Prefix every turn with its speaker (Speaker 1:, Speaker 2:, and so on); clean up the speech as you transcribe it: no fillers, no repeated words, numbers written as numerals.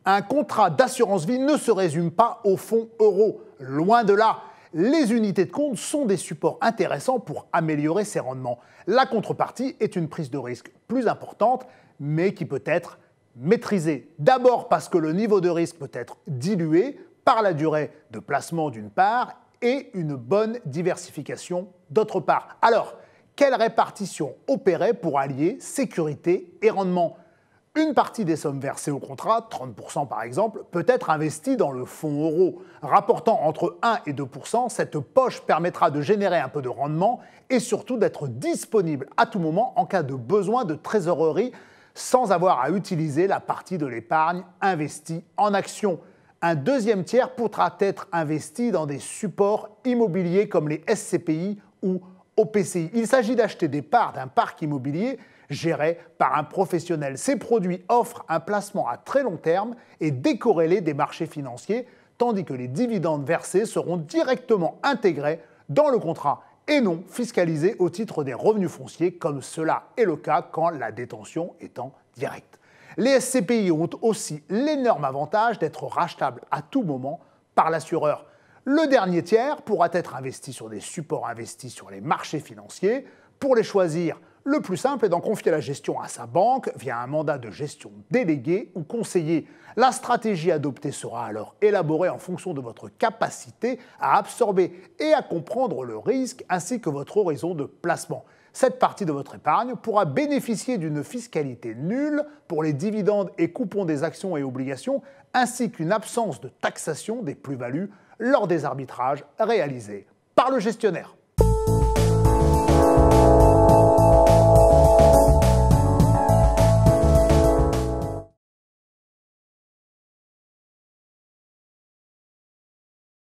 Speaker 1: Un contrat d'assurance vie ne se résume pas au fonds euro. Loin de là. Les unités de compte sont des supports intéressants pour améliorer ses rendements. La contrepartie est une prise de risque plus importante, mais qui peut être maîtrisée. D'abord parce que le niveau de risque peut être dilué par la durée de placement d'une part et une bonne diversification d'autre part. Alors, quelle répartition opérer pour allier sécurité et rendement ? Une partie des sommes versées au contrat, 30% par exemple, peut être investie dans le fonds euro. Rapportant entre 1 et 2%, cette poche permettra de générer un peu de rendement et surtout d'être disponible à tout moment en cas de besoin de trésorerie sans avoir à utiliser la partie de l'épargne investie en actions. Un deuxième tiers pourra être investi dans des supports immobiliers comme les SCPI ou OPCI. Il s'agit d'acheter des parts d'un parc immobilier géré par un professionnel. Ces produits offrent un placement à très long terme et décorrélé des marchés financiers, tandis que les dividendes versés seront directement intégrés dans le contrat et non fiscalisés au titre des revenus fonciers, comme cela est le cas quand la détention est en direct. Les SCPI ont aussi l'énorme avantage d'être rachetables à tout moment par l'assureur. Le dernier tiers pourra être investi sur des supports investis sur les marchés financiers. Pour les choisir, le plus simple est d'en confier la gestion à sa banque via un mandat de gestion délégué ou conseillé. La stratégie adoptée sera alors élaborée en fonction de votre capacité à absorber et à comprendre le risque ainsi que votre horizon de placement. Cette partie de votre épargne pourra bénéficier d'une fiscalité nulle pour les dividendes et coupons des actions et obligations ainsi qu'une absence de taxation des plus-values lors des arbitrages réalisés par le gestionnaire.